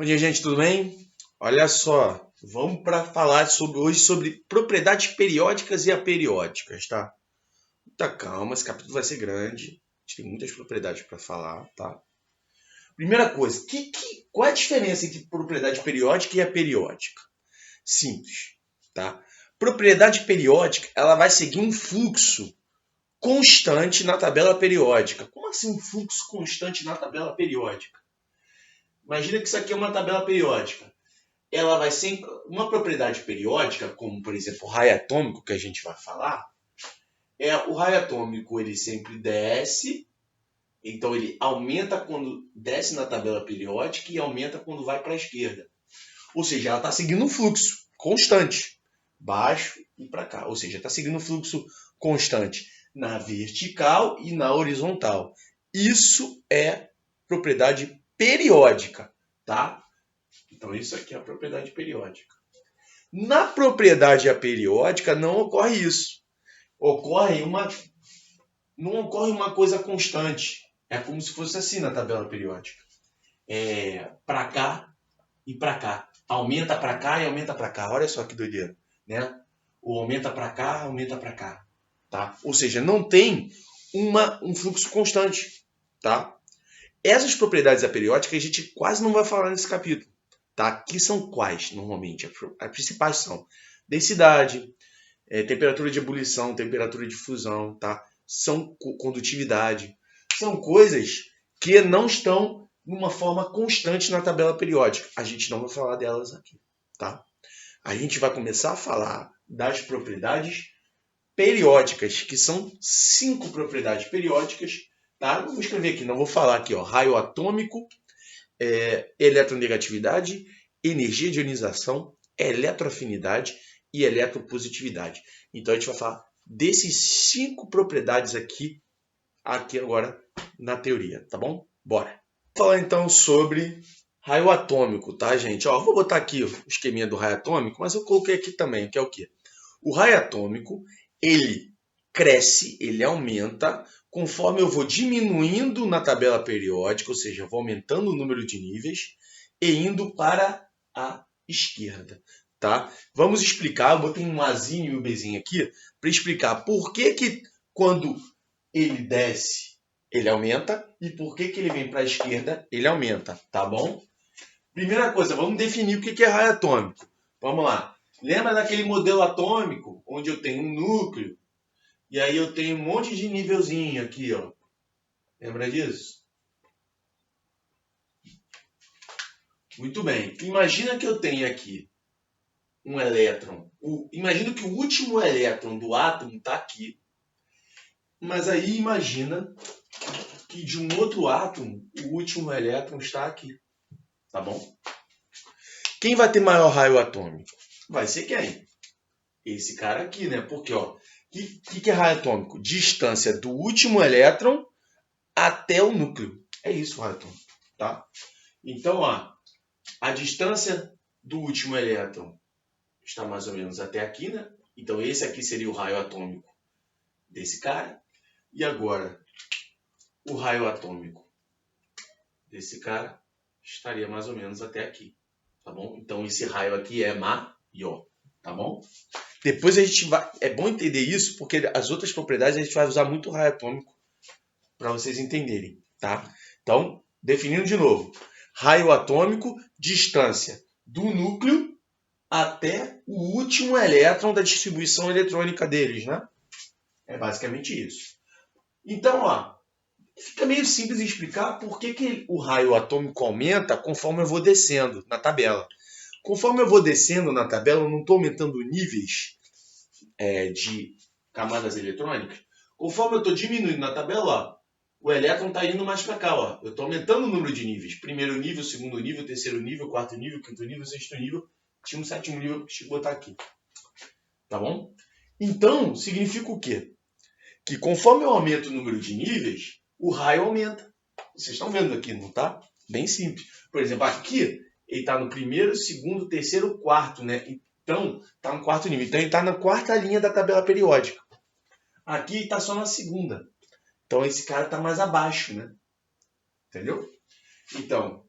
Bom dia, gente, tudo bem? Olha só, vamos para falar hoje sobre propriedades periódicas e aperiódicas, tá? Muita calma, esse capítulo vai ser grande. A gente tem muitas propriedades para falar, tá? Primeira coisa, qual é a diferença entre propriedade periódica e aperiódica? Simples, tá? Propriedade periódica, ela vai seguir um fluxo constante na tabela periódica. Como assim um fluxo constante na tabela periódica? Imagina que isso aqui é uma tabela periódica. Ela vai sempre. Uma propriedade periódica, como por exemplo o raio atômico que a gente vai falar, o raio atômico ele sempre desce, então ele aumenta quando desce na tabela periódica e aumenta quando vai para a esquerda. Ou seja, ela está seguindo um fluxo constante, baixo e para cá. Ou seja, está seguindo um fluxo constante na vertical e na horizontal. Isso é propriedade periódica, tá? Então, isso aqui é a propriedade periódica. Na propriedade aperiódica, não ocorre isso. Não ocorre uma coisa constante. É como se fosse assim na tabela periódica. Para cá e para cá. Aumenta para cá e aumenta para cá. Olha só que doideira, né? O aumenta para cá, aumenta para cá. Tá? Ou seja, não tem um fluxo constante. Tá? Essas propriedades aperiódicas a gente quase não vai falar nesse capítulo. Tá? Que são quais, normalmente? As principais são densidade, temperatura de ebulição, temperatura de fusão, tá? São condutividade. São coisas que não estão numa forma constante na tabela periódica. A gente não vai falar delas aqui, tá? A gente vai começar a falar das propriedades periódicas, que são 5 propriedades periódicas, tá? Vou escrever aqui, não vou falar aqui, ó, raio atômico, eletronegatividade, energia de ionização, eletroafinidade e eletropositividade. Então a gente vai falar desses 5 propriedades aqui agora na teoria, tá bom? Bora! Vou falar então sobre raio atômico, tá, gente? Ó, vou botar aqui o esqueminha do raio atômico, mas eu coloquei aqui também, que é o quê? O raio atômico, ele cresce, ele aumenta conforme eu vou diminuindo na tabela periódica, ou seja, eu vou aumentando o número de níveis e indo para a esquerda, tá? Vamos explicar, eu botei um Azinho e um Bzinho aqui para explicar por que quando ele desce, ele aumenta e por que ele vem para a esquerda, ele aumenta, tá bom? Primeira coisa, vamos definir o que é raio atômico. Vamos lá. Lembra daquele modelo atômico onde eu tenho um núcleo e aí eu tenho um monte de nívelzinho aqui, ó. Lembra disso? Muito bem. Imagina que eu tenho aqui um elétron. Imagina que o último elétron do átomo está aqui. Mas aí imagina que de um outro átomo, o último elétron está aqui. Tá bom? Quem vai ter maior raio atômico? Vai ser quem? Esse cara aqui, né? Porque, ó, o que é raio atômico? Distância do último elétron até o núcleo. É isso o raio atômico, tá? Então, ó, a distância do último elétron está mais ou menos até aqui, né? Então, esse aqui seria o raio atômico desse cara. E agora, o raio atômico desse cara estaria mais ou menos até aqui, tá bom? Então, esse raio aqui é maior, tá bom? Depois a gente vai... É bom entender isso, porque as outras propriedades a gente vai usar muito raio atômico para vocês entenderem, tá? Então, definindo de novo. Raio atômico, distância do núcleo até o último elétron da distribuição eletrônica deles, né? É basicamente isso. Então, ó, fica meio simples de explicar por que o raio atômico aumenta conforme eu vou descendo na tabela. Conforme eu vou descendo na tabela, eu não estou aumentando níveis de camadas eletrônicas. Conforme eu estou diminuindo na tabela, ó, o elétron está indo mais para cá. Ó. Eu estou aumentando o número de níveis. Primeiro nível, segundo nível, terceiro nível, quarto nível, quinto nível, sexto nível. Tinha um sétimo nível que eu vou botar aqui. Tá bom? Então, significa o quê? Que conforme eu aumento o número de níveis, o raio aumenta. Vocês estão vendo aqui, não tá? Bem simples. Por exemplo, aqui ele está no primeiro, segundo, terceiro, quarto, né? Então, está no quarto nível. Então, ele está na quarta linha da tabela periódica. Aqui está só na segunda. Então, esse cara está mais abaixo, né? Entendeu? Então,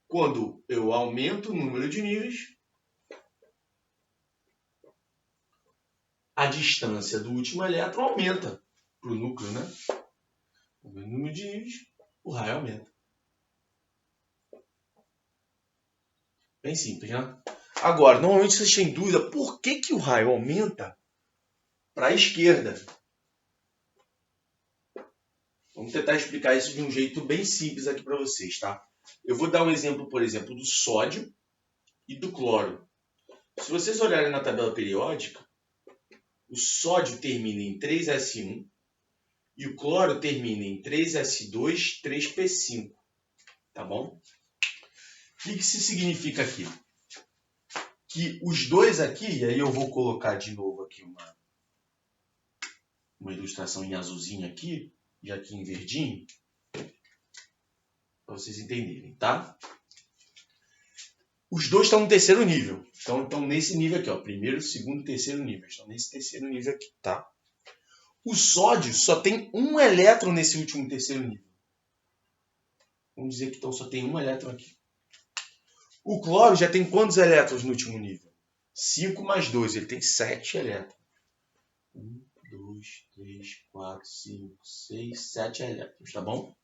quando eu aumento o número de níveis, a distância do último elétron aumenta para o núcleo, né? O número de níveis, o raio aumenta. Bem simples, né? Agora, normalmente vocês têm dúvida por que o raio aumenta para a esquerda. Vamos tentar explicar isso de um jeito bem simples aqui para vocês, tá? Eu vou dar um exemplo, por exemplo, do sódio e do cloro. Se vocês olharem na tabela periódica, o sódio termina em 3S1 e o cloro termina em 3S2, 3P5. Tá bom? O que isso significa aqui? Que os dois aqui, e aí eu vou colocar de novo aqui uma ilustração em azulzinho aqui, e aqui em verdinho, para vocês entenderem, tá? Os dois estão no terceiro nível. Então, estão nesse nível aqui, ó. Primeiro, segundo, terceiro nível. Estão nesse terceiro nível aqui, tá? O sódio só tem um elétron nesse último terceiro nível. Vamos dizer que então só tem um elétron aqui. O cloro já tem quantos elétrons no último nível? 5 mais 2. Ele tem 7 elétrons. 1, 2, 3, 4, 5, 6, 7 elétrons, tá bom?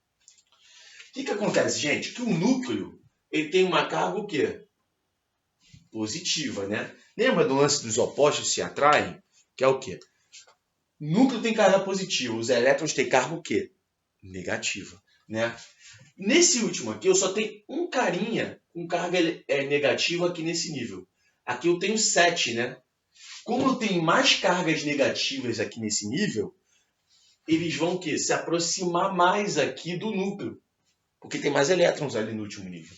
O que acontece, gente? Que o núcleo ele tem uma carga o quê? Positiva, né? Lembra do lance dos opostos se atraem? Que é o quê? O núcleo tem carga positiva, os elétrons têm carga o quê? Negativa, né? Nesse último aqui, eu só tenho um carinha com carga negativa aqui nesse nível. Aqui eu tenho 7, né? Como eu tenho mais cargas negativas aqui nesse nível, eles vão o quê? Se aproximar mais aqui do núcleo. Porque tem mais elétrons ali no último nível.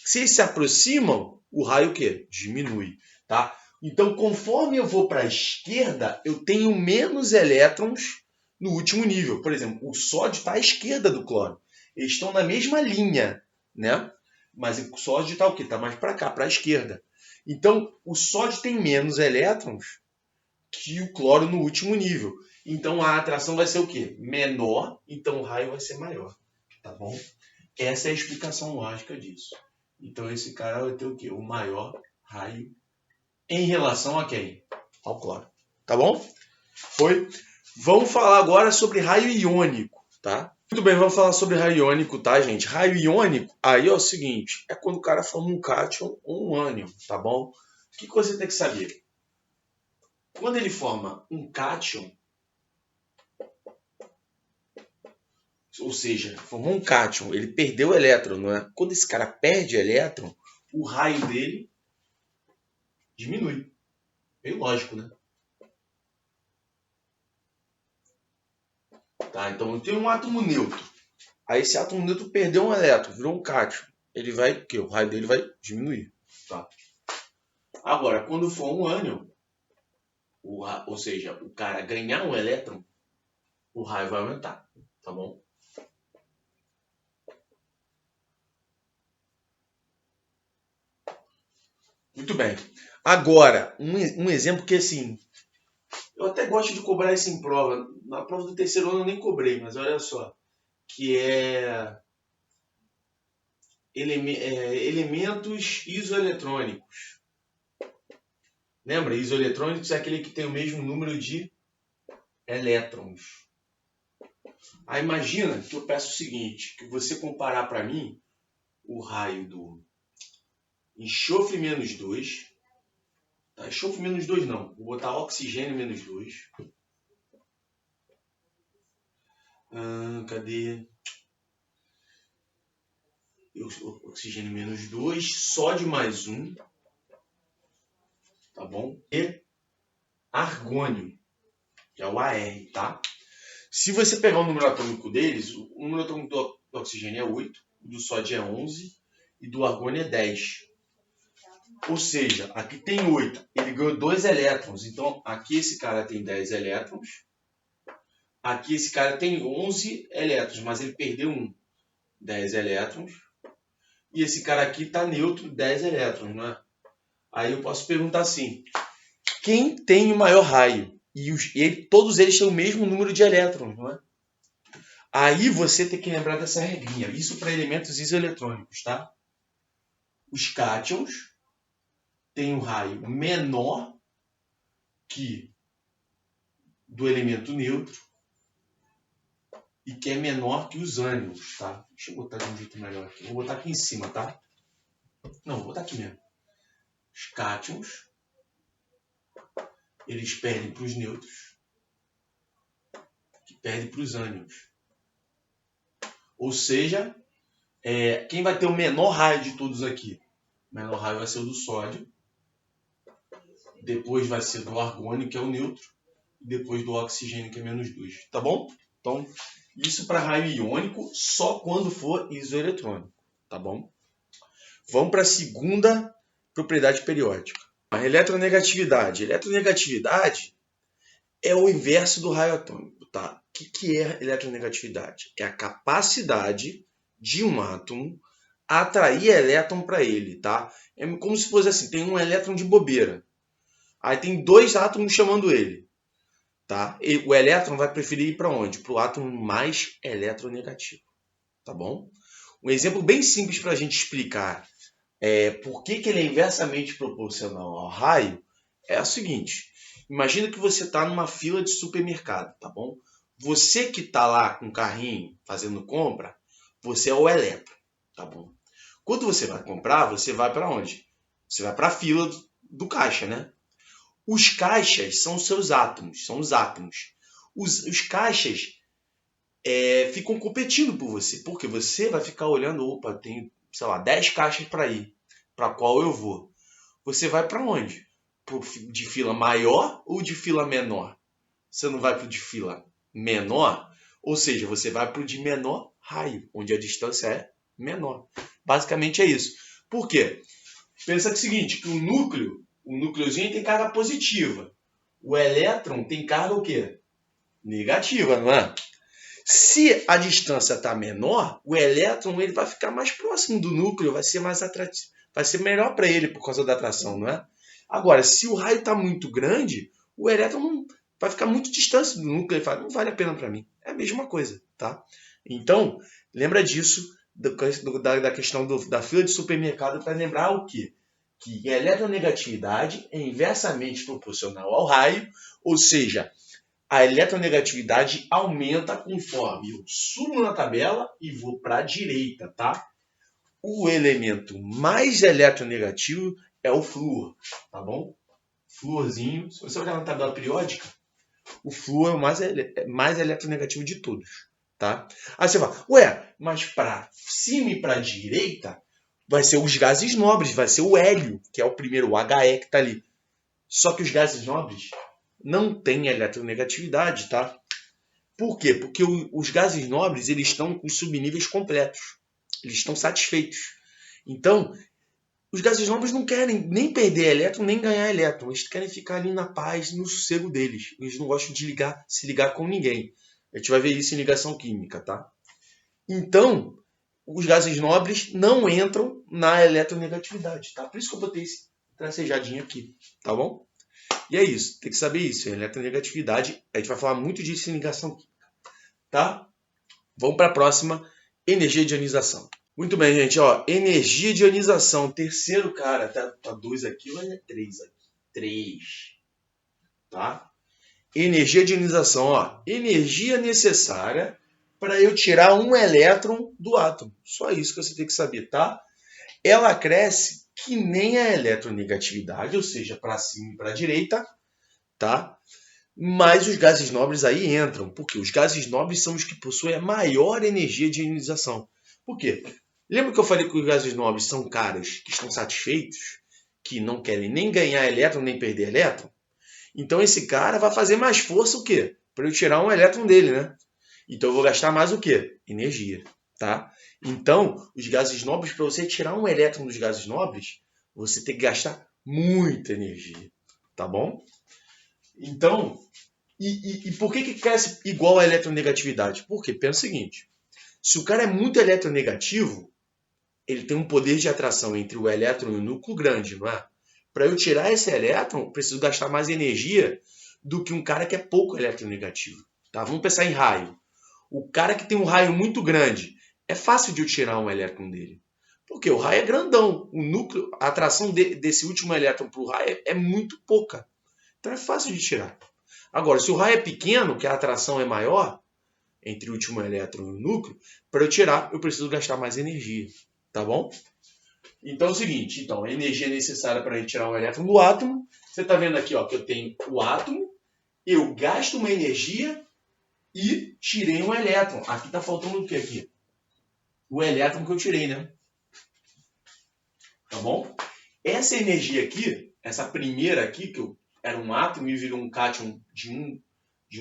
Se eles se aproximam, o raio o quê? Diminui, tá? Então, conforme eu vou para a esquerda, eu tenho menos elétrons no último nível. Por exemplo, o sódio está à esquerda do cloro. Eles estão na mesma linha, né? Mas o sódio está o quê? Está mais para cá, para a esquerda. Então, o sódio tem menos elétrons que o cloro no último nível. Então, a atração vai ser o quê? Menor, então o raio vai ser maior, tá bom? Essa é a explicação lógica disso. Então, esse cara vai ter o quê? O maior raio em relação a quem? Ao cloro. Tá bom? Foi? Vamos falar agora sobre raio iônico, tá? Muito bem, vamos falar sobre raio iônico, tá, gente? Raio iônico, aí é o seguinte, é quando o cara forma um cátion ou um ânion, tá bom? O que você tem que saber? Quando ele forma um cátion, ou seja, formou um cátion, ele perdeu o elétron, não é? Quando esse cara perde elétron, o raio dele diminui. Meio lógico, né? Tá, então eu tenho um átomo neutro. Aí esse átomo neutro perdeu um elétron, virou um cátion. Ele vai, o quê? O raio dele vai diminuir. Tá? Agora, quando for um ânion, ou seja, o cara ganhar um elétron, o raio vai aumentar. Tá bom? Muito bem. Agora, um exemplo que, assim, eu até gosto de cobrar isso em prova. Na prova do terceiro ano eu nem cobrei, mas olha só. Que é elementos isoeletrônicos. Lembra? Isoeletrônicos é aquele que tem o mesmo número de elétrons. Aí imagina que eu peço o seguinte, que você comparar para mim o raio do enxofre menos 2. Tá? Enxofre menos 2 não, vou botar oxigênio menos 2. Cadê? Oxigênio menos 2, sódio mais 1. Tá bom? E argônio, que é o AR, tá? Se você pegar o número atômico deles, o número atômico do oxigênio é 8, do sódio é 11 e do argônio é 10. Ou seja, aqui tem 8, ele ganhou 2 elétrons. Então, aqui esse cara tem 10 elétrons. Aqui esse cara tem 11 elétrons, mas ele perdeu 1. 10 elétrons. E esse cara aqui está neutro, 10 elétrons, não é? Aí eu posso perguntar assim, quem tem o maior raio? E todos eles têm o mesmo número de elétrons, não é? Aí você tem que lembrar dessa regrinha. Isso para elementos isoeletrônicos, tá? Os cátions têm um raio menor que do elemento neutro e que é menor que os ânions, tá? Deixa eu botar de um jeito melhor aqui. Vou botar aqui em cima, tá? Não, vou botar aqui mesmo. Os cátions, eles perdem para os neutros, que perdem para os ânions. Ou seja, quem vai ter o menor raio de todos aqui? O menor raio vai ser o do sódio, depois vai ser do argônio, que é o neutro, e depois do oxigênio, que é -2, tá bom? Então, isso para raio iônico só quando for isoeletrônico, tá bom? Vamos para a segunda propriedade periódica. A eletronegatividade. Eletronegatividade é o inverso do raio atômico, tá? O que é eletronegatividade? É a capacidade de um átomo atrair elétron para ele, tá? É como se fosse assim, tem um elétron de bobeira. Aí tem dois átomos chamando ele, tá? E o elétron vai preferir ir para onde? Para o átomo mais eletronegativo, tá bom? Um exemplo bem simples para a gente explicar por que ele é inversamente proporcional ao raio é o seguinte. Imagina que você está numa fila de supermercado, tá bom? Você que está lá com o carrinho fazendo compra, você é o elétron, tá bom? Quando você vai comprar, você vai para onde? Você vai para a fila do caixa, né? Os caixas são os seus átomos, são os átomos. Os caixas ficam competindo por você, porque você vai ficar olhando, opa, tem, sei lá, 10 caixas para ir, para qual eu vou. Você vai para onde? De fila maior ou de fila menor? Você não vai para o de fila menor, ou seja, você vai para o de menor raio, onde a distância é menor. Basicamente é isso. Por quê? Pensa que é o seguinte, que o núcleozinho tem carga positiva. O elétron tem carga o quê? Negativa, não é? Se a distância está menor, o elétron ele vai ficar mais próximo do núcleo, vai ser mais atrativo, vai ser melhor para ele por causa da atração, não é? Agora, se o raio está muito grande, o elétron vai ficar muito distante do núcleo, ele fala, não vale a pena para mim. É a mesma coisa, tá? Então, lembra disso, da questão da fila de supermercado, para lembrar o quê? Que a eletronegatividade é inversamente proporcional ao raio, ou seja, a eletronegatividade aumenta conforme eu subo na tabela e vou para a direita, tá? O elemento mais eletronegativo é o flúor, tá bom? Flúorzinho, se você olhar na tabela periódica, o flúor é o mais eletronegativo de todos, tá? Aí você fala, ué, mas para cima e para a direita vai ser os gases nobres, vai ser o hélio, que é o primeiro, o He que está ali. Só que os gases nobres não têm eletronegatividade, tá? Por quê? Porque os gases nobres eles estão com os subníveis completos. Eles estão satisfeitos. Então, os gases nobres não querem nem perder elétron, nem ganhar elétron. Eles querem ficar ali na paz, no sossego deles. Eles não gostam de se ligar com ninguém. A gente vai ver isso em ligação química, tá? Então, os gases nobres não entram na eletronegatividade, tá? Por isso que eu botei esse tracejadinho aqui, tá bom? E é isso, tem que saber isso. A eletronegatividade, a gente vai falar muito disso em ligação química, tá? Vamos para a próxima, energia de ionização. Muito bem, gente, ó, energia de ionização, terceiro cara, tá 2 aqui, mas é 3 aqui, 3, tá? Energia de ionização, ó, energia necessária para eu tirar um elétron do átomo. Só isso que você tem que saber, tá? Ela cresce que nem a eletronegatividade, ou seja, para cima e para a direita, tá? Mas os gases nobres aí entram, porque os gases nobres são os que possuem a maior energia de ionização. Por quê? Lembra que eu falei que os gases nobres são caras que estão satisfeitos, que não querem nem ganhar elétron, nem perder elétron? Então esse cara vai fazer mais força o quê? Para eu tirar um elétron dele, né? Então eu vou gastar mais o quê? Energia, tá? Então, os gases nobres, para você tirar um elétron dos gases nobres, você tem que gastar muita energia, tá bom? Então, e por que cresce igual a eletronegatividade? Porque pensa o seguinte, se o cara é muito eletronegativo, ele tem um poder de atração entre o elétron e o núcleo grande, não é? Para eu tirar esse elétron, eu preciso gastar mais energia do que um cara que é pouco eletronegativo, tá? Vamos pensar em raio. O cara que tem um raio muito grande, é fácil de eu tirar um elétron dele. Porque o raio é grandão. O núcleo, a atração desse último elétron para o raio é muito pouca. Então é fácil de tirar. Agora, se o raio é pequeno, que a atração é maior, entre o último elétron e o núcleo, para eu tirar, eu preciso gastar mais energia. Tá bom? Então é o seguinte, a energia necessária para a gente tirar um elétron do átomo, você está vendo aqui ó, que eu tenho o átomo, eu gasto uma energia e tirei um elétron. Aqui está faltando o que aqui? O elétron que eu tirei, né? Tá bom? Essa energia aqui, essa primeira aqui, que era um átomo e virou um cátion de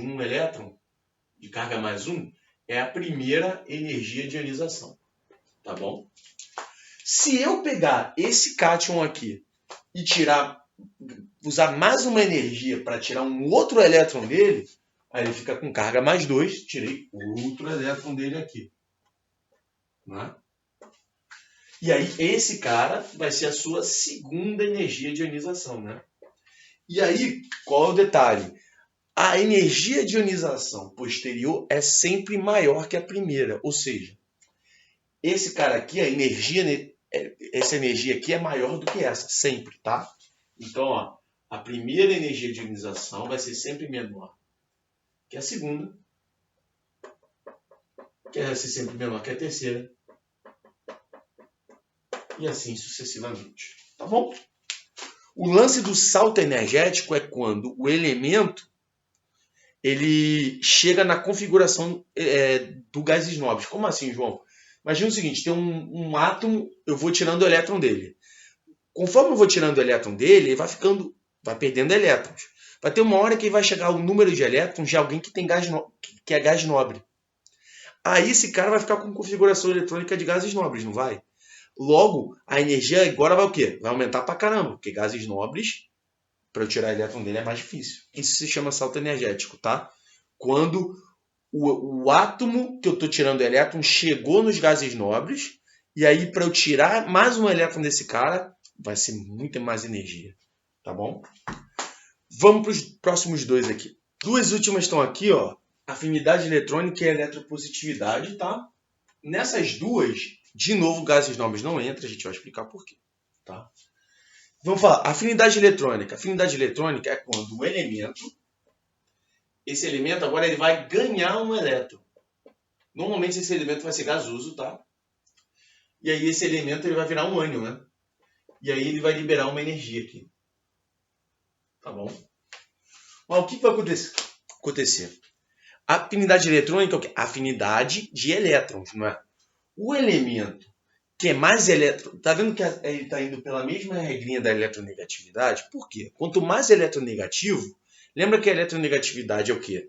um elétron, de carga mais 1, é a primeira energia de ionização. Tá bom? Se eu pegar esse cátion aqui e usar mais uma energia para tirar um outro elétron dele, aí ele fica com carga mais 2, tirei outro elétron dele aqui. Né? E aí esse cara vai ser a sua segunda energia de ionização. Né? E aí, qual é o detalhe? A energia de ionização posterior é sempre maior que a primeira. Ou seja, esse cara aqui, essa energia aqui é maior do que essa, sempre, tá? Então, ó, a primeira energia de ionização vai ser sempre menor que a segunda, que vai ser sempre menor que a terceira, e assim sucessivamente. Tá bom? O lance do salto energético é quando o elemento ele chega na configuração do gases nobres. Como assim, João? Imagina o seguinte, tem um átomo, eu vou tirando o elétron dele. Conforme eu vou tirando o elétron dele, ele vai perdendo elétrons. Vai ter uma hora que vai chegar o número de elétrons de alguém que tem que é gás nobre. Aí esse cara vai ficar com configuração eletrônica de gases nobres, não vai? Logo, a energia agora vai o quê? Vai aumentar pra caramba, porque gases nobres, para eu tirar elétron dele é mais difícil. Isso se chama salto energético, tá? Quando o átomo que eu estou tirando elétron chegou nos gases nobres, e aí para eu tirar mais um elétron desse cara, vai ser muita mais energia, tá bom? Vamos para os próximos dois aqui. Duas últimas estão aqui, ó. Afinidade eletrônica e eletropositividade, tá? Nessas duas, de novo, gases nobres não entra, a gente vai explicar por quê, tá? Vamos falar, afinidade eletrônica. Afinidade eletrônica é quando o elemento, esse elemento agora ele vai ganhar um elétron. Normalmente esse elemento vai ser gasoso, tá? E aí esse elemento ele vai virar um ânion, né? E aí ele vai liberar uma energia aqui. Tá bom? Mas o que vai acontecer? A afinidade eletrônica é o quê? Afinidade de elétrons, não é? O elemento que é mais elétron... Tá vendo que ele está indo pela mesma regrinha da eletronegatividade? Por quê? Quanto mais eletronegativo... Lembra que a eletronegatividade é o quê?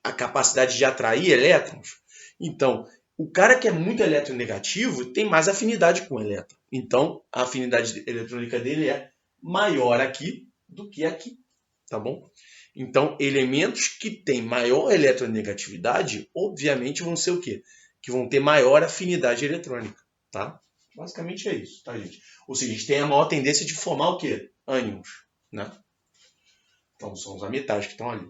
A capacidade de atrair elétrons? Então, o cara que é muito eletronegativo tem mais afinidade com o elétron. Então, a afinidade eletrônica dele é maior aqui do que aqui. Tá bom? Então, elementos que têm maior eletronegatividade, obviamente, vão ser o quê? Que vão ter maior afinidade eletrônica. Tá? Basicamente é isso, tá, gente? Ou seja, a gente tem a maior tendência de formar o quê? Ânions. Né? Então, são os metais que estão ali.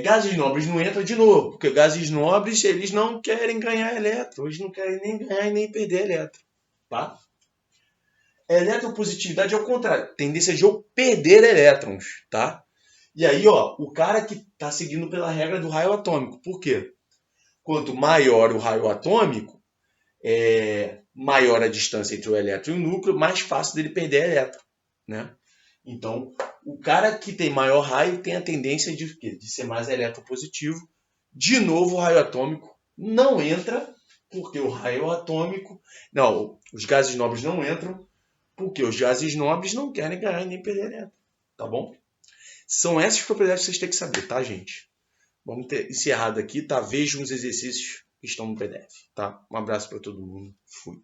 Gases nobres não entram de novo, porque gases nobres eles não querem ganhar elétron, eles não querem nem ganhar e nem perder elétron. Tá? A eletropositividade é o contrário, tendência de eu perder elétrons. Tá? E aí, ó, o cara que está seguindo pela regra do raio atômico. Por quê? Quanto maior o raio atômico, maior a distância entre o elétron e o núcleo, mais fácil dele perder elétron. Né? Então, o cara que tem maior raio tem a tendência de ser mais eletropositivo. De novo, o raio atômico não entra, porque o raio atômico... Não, os gases nobres não entram, porque os gases nobres não querem ganhar nem perder elétron. Tá bom? São essas propriedades que vocês têm que saber, tá, gente? Vamos ter encerrado aqui, tá? Vejam os exercícios que estão no PDF, tá? Um abraço para todo mundo. Fui.